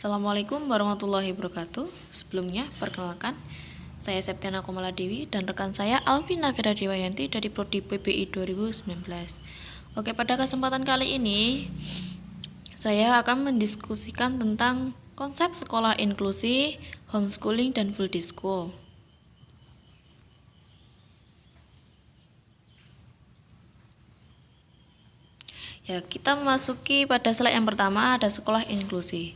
Assalamualaikum warahmatullahi wabarakatuh. Sebelumnya, perkenalkan, saya Septiana Komaladewi dan rekan saya Alvina Feradewayanti dari Prodi PPI 2019. Oke, pada kesempatan kali ini, saya akan mendiskusikan tentang konsep sekolah inklusi, homeschooling, dan full day school. Ya, kita memasuki pada slide yang pertama, ada sekolah inklusi.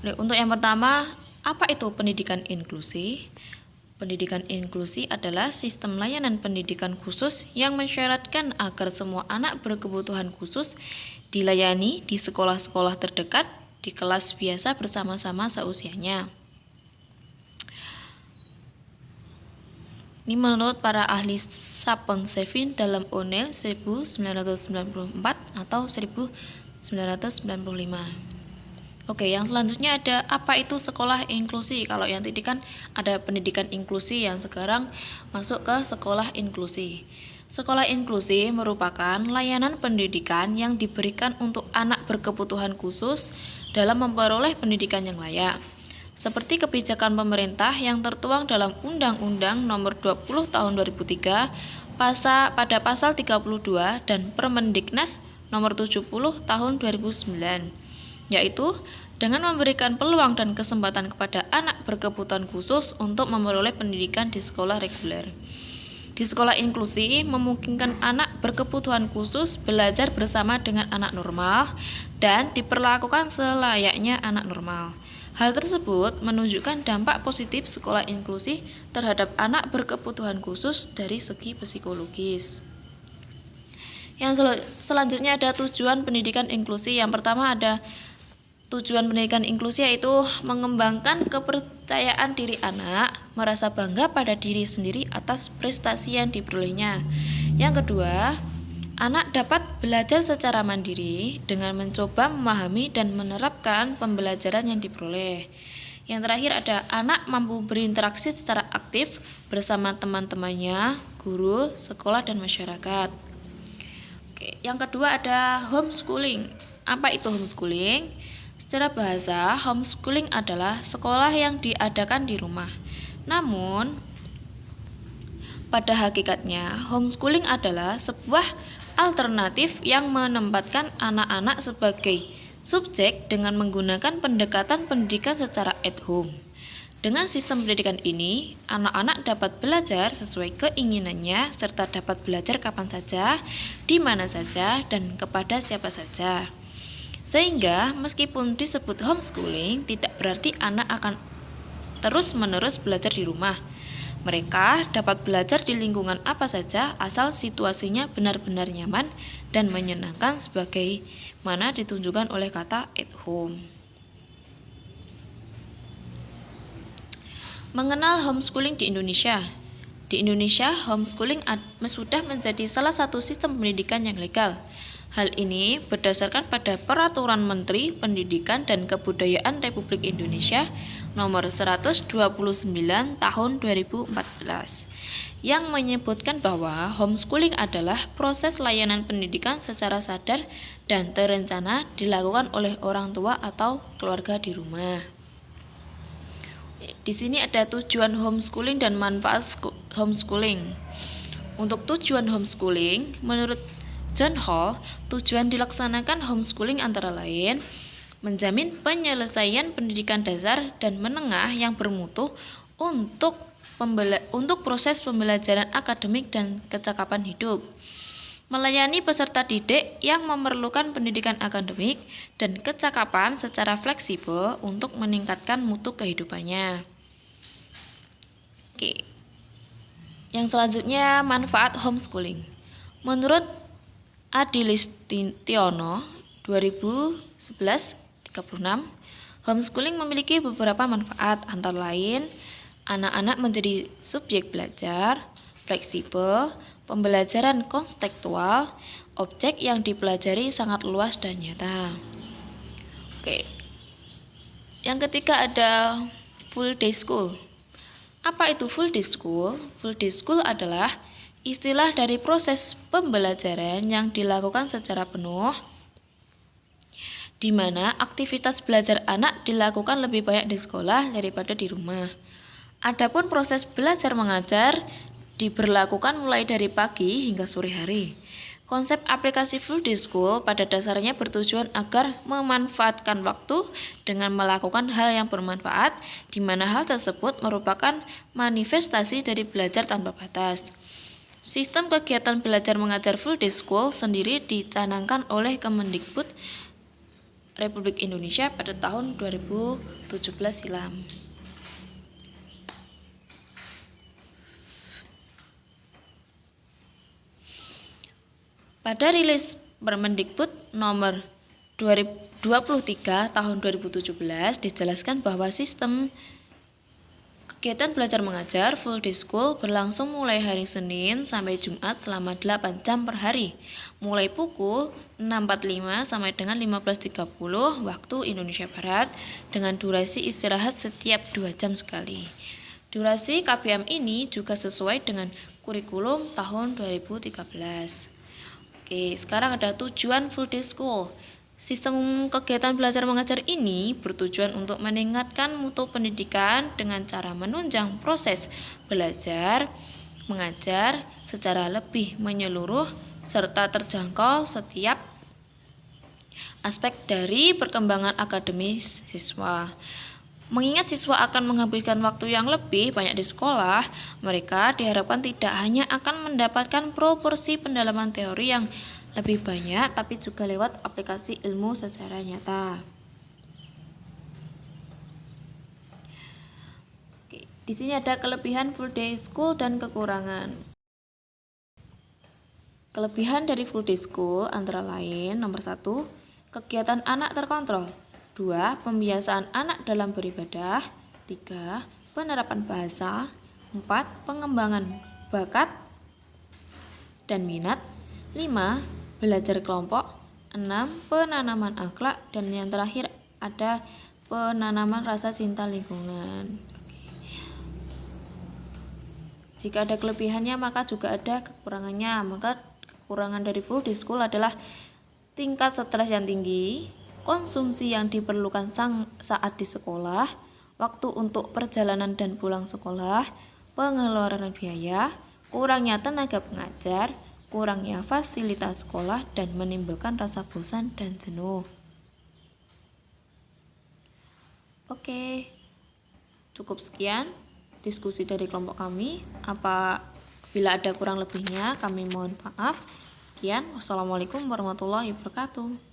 Untuk yang pertama, apa itu pendidikan inklusi? Pendidikan inklusi adalah sistem layanan pendidikan khusus yang mensyaratkan agar semua anak berkebutuhan khusus dilayani di sekolah-sekolah terdekat di kelas biasa bersama-sama seusianya. Ini menurut para ahli Sapon-Sevin dalam O'Neill 1994 atau 1995. Oke, yang selanjutnya ada apa itu sekolah inklusi. Kalau yang tadi kan ada pendidikan inklusi, yang sekarang masuk ke sekolah inklusi. Sekolah inklusi merupakan layanan pendidikan yang diberikan untuk anak berkebutuhan khusus dalam memperoleh pendidikan yang layak. Seperti kebijakan pemerintah yang tertuang dalam Undang-Undang Nomor 20 Tahun 2003 pada pasal 32 dan Permendiknas Nomor 70 Tahun 2009, yaitu dengan memberikan peluang dan kesempatan kepada anak berkebutuhan khusus untuk memperoleh pendidikan di sekolah reguler. Di sekolah inklusi memungkinkan anak berkebutuhan khusus belajar bersama dengan anak normal dan diperlakukan selayaknya anak normal. Hal tersebut menunjukkan dampak positif sekolah inklusi terhadap anak berkebutuhan khusus dari segi psikologis. Yang selanjutnya ada tujuan pendidikan inklusi. Yang pertama ada tujuan pendidikan inklusi yaitu mengembangkan kepercayaan diri anak, merasa bangga pada diri sendiri atas prestasi yang diperolehnya. Yang kedua, anak dapat belajar secara mandiri dengan mencoba memahami dan menerapkan pembelajaran yang diperoleh. Yang terakhir ada anak mampu berinteraksi secara aktif bersama teman-temannya, guru, sekolah, dan masyarakat. Oke, yang kedua ada homeschooling. Apa itu homeschooling? Secara bahasa, homeschooling adalah sekolah yang diadakan di rumah. Namun, pada hakikatnya, homeschooling adalah sebuah alternatif yang menempatkan anak-anak sebagai subjek dengan menggunakan pendekatan pendidikan secara at home. Dengan sistem pendidikan ini, anak-anak dapat belajar sesuai keinginannya serta dapat belajar kapan saja, di mana saja, dan kepada siapa saja. Sehingga meskipun disebut homeschooling, tidak berarti anak akan terus-menerus belajar di rumah. Mereka dapat belajar di lingkungan apa saja asal situasinya benar-benar nyaman dan menyenangkan sebagaimana ditunjukkan oleh kata at home. Mengenal homeschooling di Indonesia. Di Indonesia, homeschooling sudah menjadi salah satu sistem pendidikan yang legal. Hal ini berdasarkan pada Peraturan Menteri Pendidikan dan Kebudayaan Republik Indonesia Nomor 129 Tahun 2014 yang menyebutkan bahwa homeschooling adalah proses layanan pendidikan secara sadar dan terencana dilakukan oleh orang tua atau keluarga di rumah. Di sini ada tujuan homeschooling dan manfaat homeschooling. Untuk tujuan homeschooling, menurut John Hall, tujuan dilaksanakan homeschooling antara lain menjamin penyelesaian pendidikan dasar dan menengah yang bermutu untuk proses pembelajaran akademik dan kecakapan hidup, melayani peserta didik yang memerlukan pendidikan akademik dan kecakapan secara fleksibel untuk meningkatkan mutu kehidupannya. Oke. Yang selanjutnya, manfaat homeschooling. Menurut Adilistiono 2011-36, homeschooling memiliki beberapa manfaat, antara lain anak-anak menjadi subjek belajar, fleksibel, pembelajaran konstekstual, objek yang dipelajari sangat luas dan nyata. Oke. Yang ketiga ada full day school. Apa itu full day school? Full day school adalah istilah dari proses pembelajaran yang dilakukan secara penuh di mana aktivitas belajar anak dilakukan lebih banyak di sekolah daripada di rumah. Adapun proses belajar mengajar diberlakukan mulai dari pagi hingga sore hari. Konsep aplikasi full day school pada dasarnya bertujuan agar memanfaatkan waktu dengan melakukan hal yang bermanfaat, di mana hal tersebut merupakan manifestasi dari belajar tanpa batas. Sistem kegiatan belajar mengajar full day school sendiri dicanangkan oleh Kemendikbud Republik Indonesia pada tahun 2017 silam. Pada rilis Permendikbud nomor 23 tahun 2017 dijelaskan bahwa sistem kegiatan belajar mengajar full day school berlangsung mulai hari Senin sampai Jumat selama 8 jam per hari, mulai pukul 6.45 sampai dengan 15.30 waktu Indonesia Barat, dengan durasi istirahat setiap 2 jam sekali. Durasi KBM ini juga sesuai dengan kurikulum tahun 2013. Oke, sekarang ada tujuan full day school. Sistem kegiatan belajar mengajar ini bertujuan untuk meningkatkan mutu pendidikan dengan cara menunjang proses belajar mengajar secara lebih menyeluruh serta terjangkau setiap aspek dari perkembangan akademis siswa. Mengingat siswa akan menghabiskan waktu yang lebih banyak di sekolah, mereka diharapkan tidak hanya akan mendapatkan proporsi pendalaman teori yang lebih banyak, tapi juga lewat aplikasi ilmu secara nyata. Oke, di sini ada kelebihan full day school dan kekurangan. Kelebihan dari full day school antara lain: nomor 1, kegiatan anak terkontrol. 2. Pembiasaan anak dalam beribadah. 3. Penerapan bahasa. 4. Pengembangan bakat dan minat. 5. Belajar kelompok. 6. Penanaman akhlak. Dan yang terakhir ada penanaman rasa cinta lingkungan. Jika ada kelebihannya maka juga ada kekurangannya. Maka kekurangan dari full day school adalah tingkat stres yang tinggi, konsumsi yang diperlukan saat di sekolah, waktu untuk perjalanan dan pulang sekolah, pengeluaran biaya, kurangnya tenaga pengajar, kurangnya fasilitas sekolah, dan menimbulkan rasa bosan dan jenuh. Oke, cukup sekian diskusi dari kelompok kami. Apabila ada kurang lebihnya kami mohon maaf. Sekian, wassalamualaikum warahmatullahi wabarakatuh.